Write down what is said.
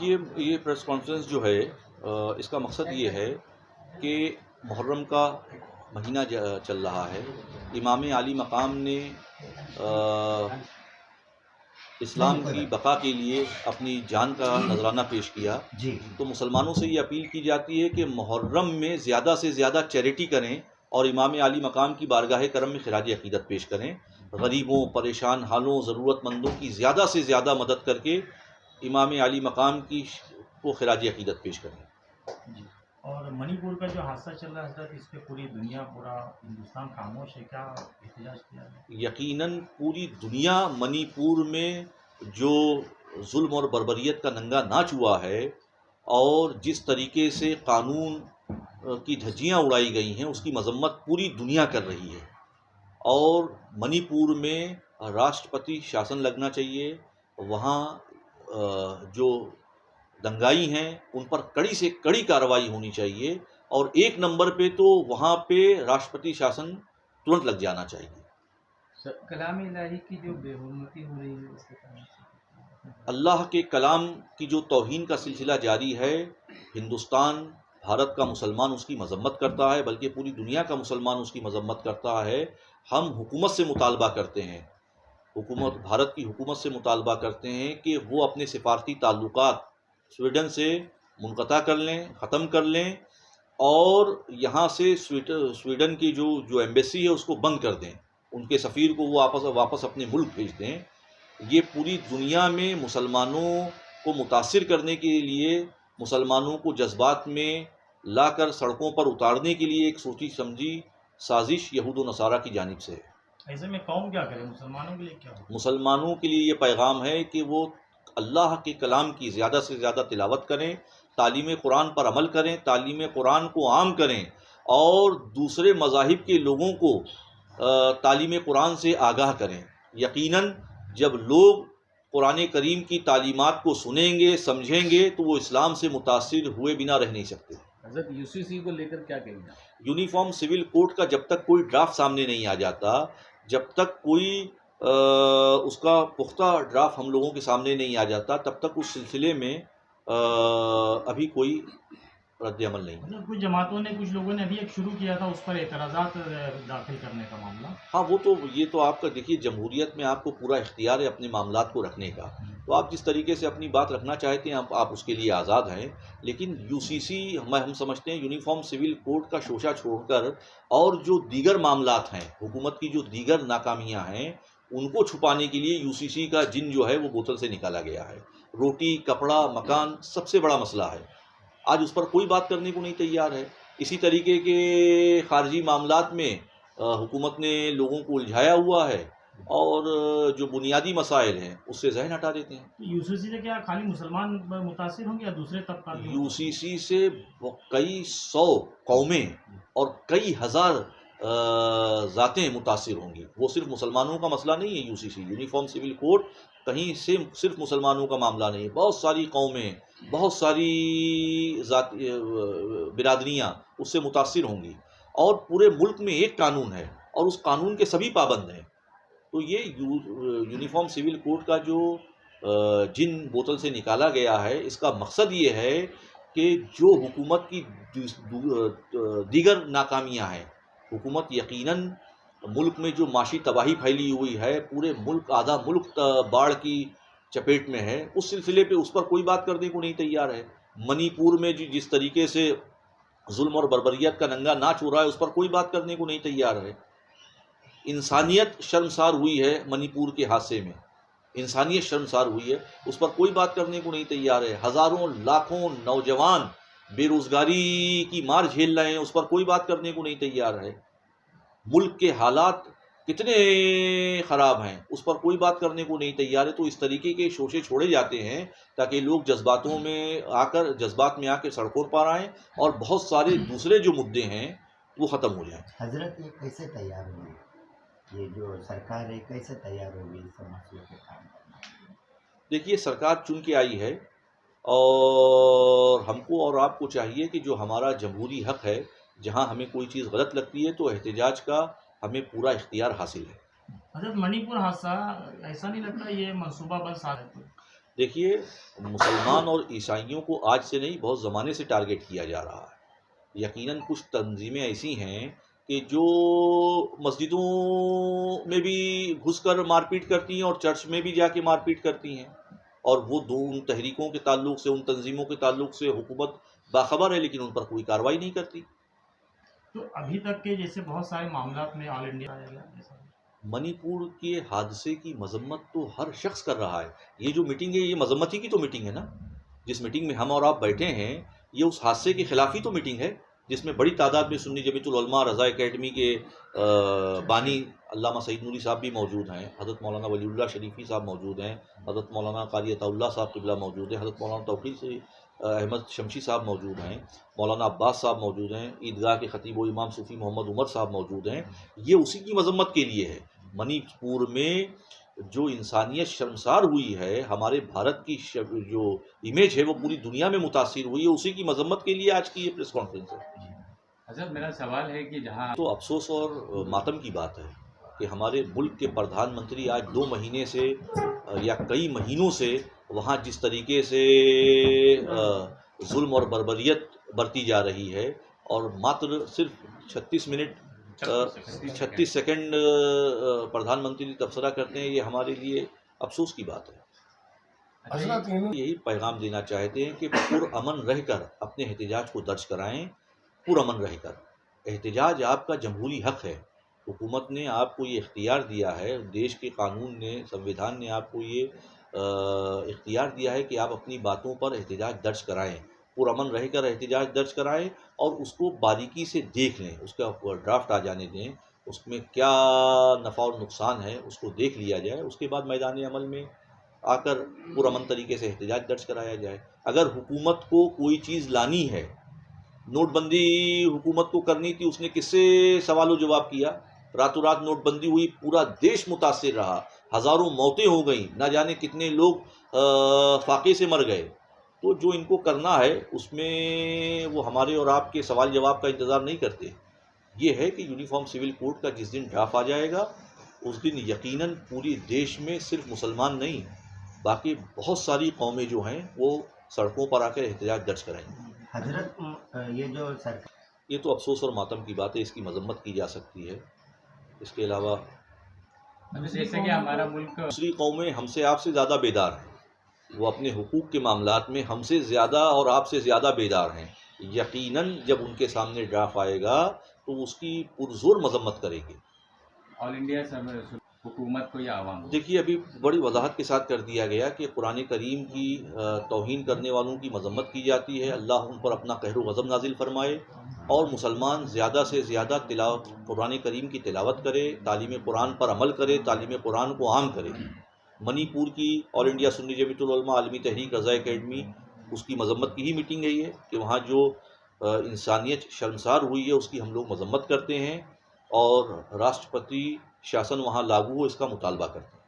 देखिए, ये press conference जो है इसका मकसद ये है कि मुहर्रम का महीना चल रहा है। इमाम आली मकाम ने इस्लाम की बका के लिए अपनी जान का नजराना पेश किया। तो मुसलमानों से ये अपील की जाती है कि मुहर्रम में ज़्यादा से ज़्यादा चैरिटी करें और इमाम आली मकाम की बारगाह करम में खिराज अक़ीदत पेश करें। गरीबों, परेशान हालों, ज़रूरतमंदों की ज़्यादा से ज़्यादा मदद करके इमाम आली मकाम की को खिराज अक़ीदत पेश करें। जी। और मणिपुर का जो हादसा चल रहा है हज़रत, इस पे पूरी दुनिया, पूरा हिंदुस्तान खामोश है, क्या एहतजाज किया है? यकीनन पूरी दुनिया मणिपुर में जो जुल्म और बर्बरियत का नंगा नाच हुआ है और जिस तरीके से कानून की धज्जियाँ उड़ाई गई हैं, उसकी मजम्मत पूरी दुनिया कर रही है। और मणिपुर में राष्ट्रपति शासन लगना चाहिए। वहाँ जो दंगाई हैं उन पर कड़ी से कड़ी कार्रवाई होनी चाहिए और एक नंबर पे तो वहाँ पे राष्ट्रपति शासन तुरंत लग जाना चाहिए। कलाम इलाही की जो बेहुरमती हो रही है उसके कारण अल्लाह के कलाम की जो तौहीन का सिलसिला जारी है, हिंदुस्तान, भारत का मुसलमान उसकी मजम्मत करता है, बल्कि पूरी दुनिया का मुसलमान उसकी मजम्मत करता है। हम हुकूमत से मुतालबा करते हैं, भारत की हुकूमत से मुतालबा करते हैं कि वो अपने सिफारती ताल्लुकात स्वीडन से मुनक़ता कर लें, ख़त्म कर लें और यहाँ से स्वीडन की जो एम्बेसी है उसको बंद कर दें, उनके सफ़ीर को वो वापस अपने मुल्क भेज दें। ये पूरी दुनिया में मुसलमानों को मुतासिर करने के लिए, मुसलमानों को जज्बात में लाकर सड़कों पर उतारने के लिए एक सोची समझी साजिश यहूद व नसारा की जानिब से है। ऐसे में कौम क्या करे? मुसलमानों के लिए क्या हो? मुसलमानों के लिए ये पैगाम है कि वो अल्लाह के कलाम की ज़्यादा से ज़्यादा तिलावत करें, तालीम कुरान पर अमल करें, तालीम कुरान को आम करें और दूसरे मज़ाहिब के लोगों को तालीम कुरान से आगाह करें। यकीनन जब लोग कुरान करीम की तालीमात को सुनेंगे, समझेंगे, तो वो इस्लाम से मुतासिर हुए बिना रह नहीं सकते। हज़रत यूसीसी को लेकर क्या कहेंगे? यूनिफॉर्म सिविल कोड का जब तक कोई ड्राफ्ट सामने नहीं आ जाता, जब तक कोई उसका पुख्ता ड्राफ्ट हम लोगों के सामने नहीं आ जाता, तब तक उस सिलसिले में अभी कोई रद्द-ए-अमल नहीं है। कुछ जमातों ने, कुछ लोगों ने अभी एक शुरू किया था उस पर एतराज़ात दाखिल करने का मामला। हाँ, ये तो आपका देखिए, जमहूरियत में आपको पूरा इख्तियार है अपने मामलात को रखने का। तो आप जिस तरीके से अपनी बात रखना चाहते हैं आप उसके लिए आज़ाद हैं। लेकिन यूसीसी हम समझते हैं यूनिफॉर्म सिविल कोड का शोशा छोड़कर और जो दीगर मामलात हैं, हुकूमत की जो दीगर नाकामियाँ हैं, उनको छुपाने के लिए यूसीसी का जिन जो है वो बोतल से निकाला गया है। रोटी, कपड़ा, मकान सबसे बड़ा मसला है। आज उस पर कोई बात करने को नहीं तैयार है। इसी तरीके के खारजी मामलात में हुकूमत ने लोगों को उलझाया हुआ है और जो बुनियादी मसाइल हैं उससे ज़हन हटा देते हैं। यूसीसी से क्या खाली मुसलमान मुतासिर होंगे या दूसरे तबका? यूसीसी से कई सौ कौमें और कई हज़ार ज़ातें मुतासिर होंगी। वो सिर्फ मुसलमानों का मसला नहीं है। यूसीसी यूनिफॉर्म सिविल कोड कहीं से सिर्फ मुसलमानों का मामला नहीं है। बहुत सारी कौमें, बहुत सारी बिरादरियाँ उससे मुतासिर होंगी और पूरे मुल्क में एक कानून है और उस कानून के सभी पाबंद हैं। तो ये यूनिफॉर्म सिविल कोड का जो जिन बोतल से निकाला गया है, इसका मकसद ये है कि जो हुकूमत की दीगर नाकामियाँ हैं, हुकूमत यकीनन मुल्क में जो माशी तबाही फैली हुई है, पूरे मुल्क, आधा मुल्क बाढ़ की चपेट में है, उस सिलसिले पे उस पर कोई बात करने को नहीं तैयार है। मणिपुर में जिस तरीके से जुल्म और बर्बरियत का नंगा नाच हो रहा है, उस पर कोई बात करने को नहीं तैयार है। इंसानियत शर्मसार हुई है मणिपुर के हादसे में, इंसानियत शर्मसार हुई है, उस पर कोई बात करने को नहीं तैयार है। हज़ारों लाखों नौजवान बेरोज़गारी की मार झेल रहे हैं, उस पर कोई बात करने को नहीं तैयार है। मुल्क के हालात कितने ख़राब हैं, उस पर कोई बात करने को नहीं तैयार है। तो इस तरीके के शोशे छोड़े जाते हैं ताकि लोग जज्बात में आकर सड़कों पर आएँ और बहुत सारे दूसरे जो मुद्दे हैं वो ख़त्म हो जाएं। हज़रत, ये कैसे तैयार होगी? ये जो सरकार है कैसे तैयार होगी इस मसले पे काम करना? देखिए, सरकार चुन के आई है और हमको और आपको चाहिए कि जो हमारा जमहूरी हक़ है, जहाँ हमें कोई चीज़ गलत लगती है तो एहतजाज का हमें पूरा इख्तियार हासिल है। हज़रत, मणिपुर हादसा ऐसा नहीं लगता ये मनसूबाबंद साबित है? دیکھیے، مسلمان اور عیسائیوں کو آج سے نہیں بہت زمانے سے ٹارگٹ کیا جا رہا ہے۔ یقیناً کچھ تنظیمیں ایسی ہیں کہ جو مسجدوں میں بھی گھس کر مار پیٹ کرتی ہیں اور چرچ میں بھی جا کے مار پیٹ کرتی ہیں، اور وہ ان تحریکوں کے تعلق سے، ان تنظیموں کے تعلق سے حکومت باخبر ہے، لیکن ان پر کوئی کارروائی نہیں کرتی۔ تو ابھی تک کے جیسے بہت سارے معاملات میں آل انڈیا آیا گیا ایسا؟ منی پور کے حادثے کی مذمت تو ہر شخص کر رہا ہے۔ یہ جو میٹنگ ہے، یہ مذمت ہی کی تو میٹنگ ہے نا۔ جس میٹنگ میں ہم اور آپ بیٹھے ہیں، یہ اس حادثے کے خلاف ہی تو میٹنگ ہے، جس میں بڑی تعداد میں سنی جمیعت العلماء رضا اکیڈمی کے بانی علامہ سعید نوری صاحب بھی موجود ہیں، حضرت مولانا ولی اللہ شریفی صاحب موجود ہیں، حضرت مولانا قاری عطا اللہ صاحب قبلہ موجود ہیں، حضرت مولانا توفیق احمد شمشی صاحب موجود ہیں، مولانا عباس صاحب موجود ہیں، عیدگاہ کے خطیب و امام صوفی محمد عمر صاحب موجود ہیں۔ یہ اسی کی مذمت کے لیے ہے۔ منی پور میں جو انسانیت شرمسار ہوئی ہے، ہمارے بھارت کی جو امیج ہے وہ پوری دنیا میں متاثر ہوئی ہے، اسی کی مذمت کے لیے آج کی یہ پریس کانفرنس ہے۔ حضرت میرا سوال ہے کہ جہاں تو افسوس اور ماتم کی بات ہے کہ ہمارے ملک کے پردھان منتری آج 2 مہینے سے یا کئی مہینوں سے وہاں جس طریقے سے ظلم اور بربریت برتی جا رہی ہے، اور ماتر صرف 36 سیکنڈ پردھان منتری تبصرہ کرتے ہیں، یہ ہمارے لیے افسوس کی بات ہے۔ یہی پیغام دینا چاہتے ہیں کہ پرامن رہ کر اپنے احتجاج کو درج کرائیں، پرامن رہ کر۔ احتجاج آپ کا جمہوری حق ہے، حکومت نے آپ کو یہ اختیار دیا ہے، دیش کے قانون نے، سنویدھان نے آپ کو یہ اختیار دیا ہے کہ آپ اپنی باتوں پر احتجاج درج کرائیں، پرامن رہ کر احتجاج درج کرائیں، اور اس کو باریکی سے دیکھ لیں، اس کا ڈرافٹ آ جانے دیں، اس میں کیا نفع اور نقصان ہے اس کو دیکھ لیا جائے، اس کے بعد میدان عمل میں آ کر پرامن طریقے سے احتجاج درج کرایا جائے۔ اگر حکومت کو کوئی چیز لانی ہے، نوٹ بندی حکومت کو کرنی تھی، اس نے کس سے سوال و جواب کیا؟ راتوں رات نوٹ بندی ہوئی، پورا دیش متاثر رہا، ہزاروں موتیں ہو گئیں، نہ جانے کتنے لوگ فاقے سے مر گئے۔ تو جو ان کو کرنا ہے اس میں وہ ہمارے اور آپ کے سوال جواب کا انتظار نہیں کرتے۔ یہ ہے کہ یونیفارم سول کوڈ کا جس دن ڈرافٹ آ جائے گا، اس دن یقیناً پوری دیش میں صرف مسلمان نہیں، باقی بہت ساری قومیں جو ہیں وہ سڑکوں پر آ کر احتجاج درج کریں گے۔ حضرت یہ جو سرکار، یہ تو افسوس اور ماتم کی بات ہے، اس کی مذمت کی جا سکتی ہے۔ اس کے علاوہ جیسے کہ ہمارا ملک دوسری قومیں ہم سے آپ سے زیادہ بیدار ہیں، وہ اپنے حقوق کے معاملات میں ہم سے زیادہ اور آپ سے زیادہ بیدار ہیں۔ یقیناً جب ان کے سامنے ڈرافٹ آئے گا تو اس کی پرزور مذمت کریں گے۔ آل انڈیا حکومت کو یا عوام کو؟ دیکھیے، ابھی بڑی وضاحت کے ساتھ کر دیا گیا کہ قرآن کریم کی توہین کرنے والوں کی مذمت کی جاتی ہے، اللہ ان پر اپنا قہر و غضب نازل فرمائے، اور مسلمان زیادہ سے زیادہ قرآن کریم کی تلاوت کرے، تعلیم قرآن پر عمل کرے، تعلیم قرآن کو عام کرے۔ منی پور کی آل انڈیا سنی جمیعت العلماء عالمی تحریک رضا اکیڈمی، اس کی مذمت کی ہی میٹنگ ہے یہ، کہ وہاں جو انسانیت شرمسار ہوئی ہے اس کی ہم لوگ مذمت کرتے ہیں، اور راشٹرپتی شاسن وہاں لاگو ہو اس کا مطالبہ کرتے ہیں۔